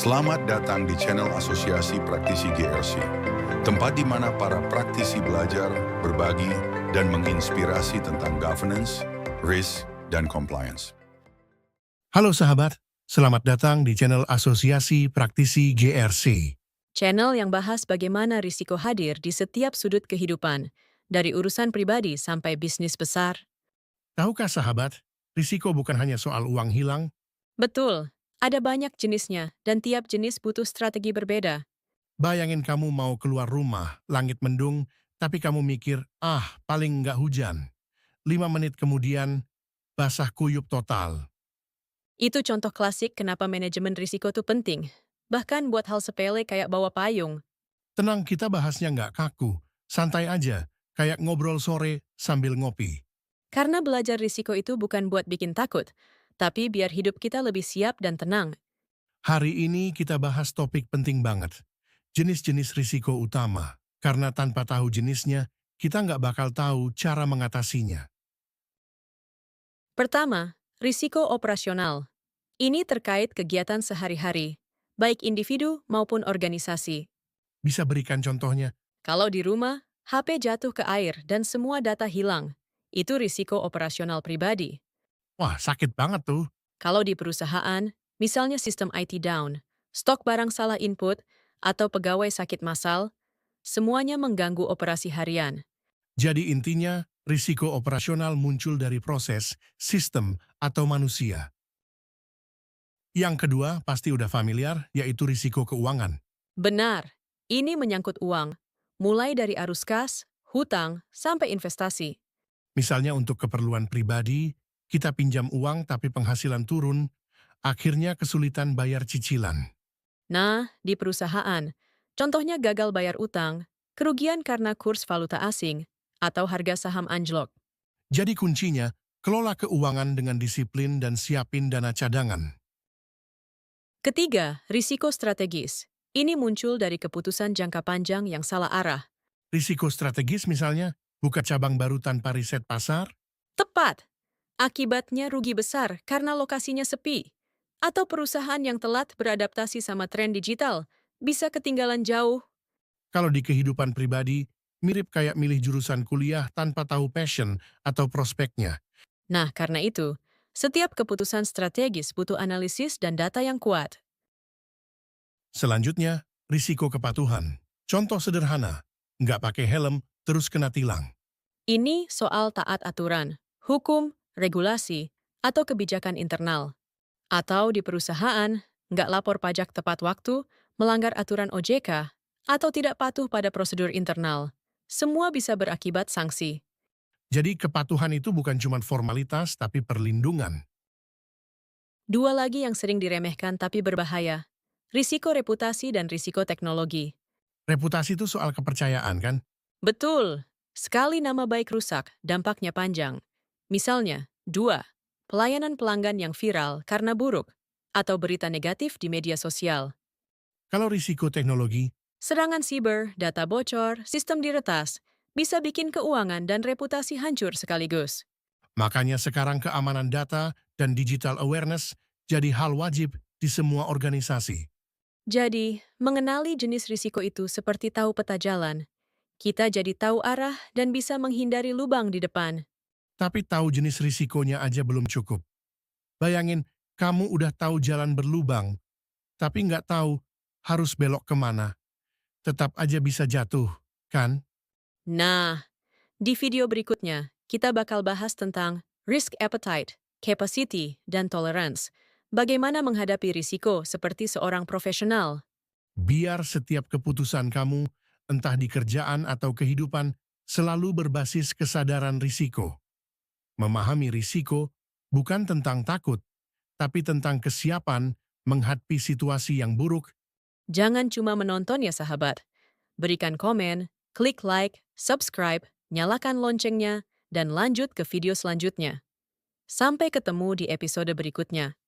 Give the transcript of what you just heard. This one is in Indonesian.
Selamat datang di channel Asosiasi Praktisi GRC, tempat di mana para praktisi belajar, berbagi, dan menginspirasi tentang governance, risk, dan compliance. Halo sahabat, selamat datang di channel Asosiasi Praktisi GRC. Channel yang bahas bagaimana risiko hadir di setiap sudut kehidupan, dari urusan pribadi sampai bisnis besar. Tahukah sahabat, risiko bukan hanya soal uang hilang, Betul, ada banyak jenisnya dan tiap jenis butuh strategi berbeda. bayangin kamu mau keluar rumah, langit mendung, tapi kamu mikir, paling nggak hujan. 5 menit kemudian, basah kuyup total. Itu contoh klasik kenapa manajemen risiko itu penting. Bahkan buat hal sepele kayak bawa payung. Tenang, kita bahasnya nggak kaku, santai aja, kayak ngobrol sore sambil ngopi. Karena belajar risiko itu bukan buat bikin takut, tapi biar hidup kita lebih siap dan tenang. Hari ini kita bahas topik penting banget, jenis-jenis risiko utama. Karena tanpa tahu jenisnya, kita nggak bakal tahu cara mengatasinya. Pertama, risiko operasional. Ini terkait kegiatan sehari-hari, baik individu maupun organisasi. Bisa berikan contohnya? Kalau di rumah, HP jatuh ke air dan semua data hilang. Itu risiko operasional pribadi. Wah, sakit banget tuh. Kalau di perusahaan, misalnya sistem IT down, stok barang salah input, atau pegawai sakit massal, semuanya mengganggu operasi harian. Jadi intinya, risiko operasional muncul dari proses, sistem, atau manusia. Yang kedua, pasti udah familiar, yaitu risiko keuangan. Benar, ini menyangkut uang, mulai dari arus kas, hutang, sampai investasi. Misalnya untuk keperluan pribadi, kita pinjam uang tapi penghasilan turun, akhirnya kesulitan bayar cicilan. Nah, di perusahaan, contohnya gagal bayar utang, kerugian karena kurs valuta asing, atau harga saham anjlok. Jadi kuncinya, kelola keuangan dengan disiplin dan siapin dana cadangan. Ketiga, risiko strategis. Ini muncul dari keputusan jangka panjang yang salah arah. Risiko strategis misalnya, buka cabang baru tanpa riset pasar, Tepat! Akibatnya rugi besar karena lokasinya sepi. Atau perusahaan yang telat beradaptasi sama tren digital, bisa ketinggalan jauh. kalau di kehidupan pribadi, mirip kayak milih jurusan kuliah tanpa tahu passion atau prospeknya. Nah, karena itu, setiap keputusan strategis butuh analisis dan data yang kuat. Selanjutnya, risiko kepatuhan. Contoh sederhana, nggak pakai helm, terus kena tilang. Ini soal taat aturan, hukum, regulasi, atau kebijakan internal. Atau di perusahaan, nggak lapor pajak tepat waktu, melanggar aturan OJK, atau tidak patuh pada prosedur internal. Semua bisa berakibat sanksi. Jadi kepatuhan itu bukan cuma formalitas, tapi perlindungan. Dua lagi yang sering diremehkan tapi berbahaya. Risiko reputasi dan risiko teknologi. Reputasi itu soal kepercayaan kan? Betul, sekali nama baik rusak, dampaknya panjang. Misalnya, 2. Pelayanan pelanggan yang viral karena buruk, atau berita negatif di media sosial. Kalau risiko teknologi, Serangan siber, data bocor, sistem diretas, bisa bikin keuangan dan reputasi hancur sekaligus. makanya sekarang keamanan data dan digital awareness jadi hal wajib di semua organisasi. Jadi, mengenali jenis risiko itu seperti tahu peta jalan. Kita jadi tahu arah dan bisa menghindari lubang di depan. Tapi tahu jenis risikonya aja belum cukup. Bayangin, kamu udah tahu jalan berlubang, tapi nggak tahu harus belok kemana. Tetap aja bisa jatuh, kan? Nah, di video berikutnya, kita bakal bahas tentang risk appetite, capacity, dan tolerance. Bagaimana menghadapi risiko seperti seorang profesional. Biar setiap keputusan kamu, entah di kerjaan atau kehidupan, selalu berbasis kesadaran risiko. Memahami risiko bukan tentang takut, tapi tentang kesiapan menghadapi situasi yang buruk. Jangan cuma menonton ya sahabat. Berikan komen, klik like, subscribe, nyalakan loncengnya, dan lanjut ke video selanjutnya. Sampai ketemu di episode berikutnya.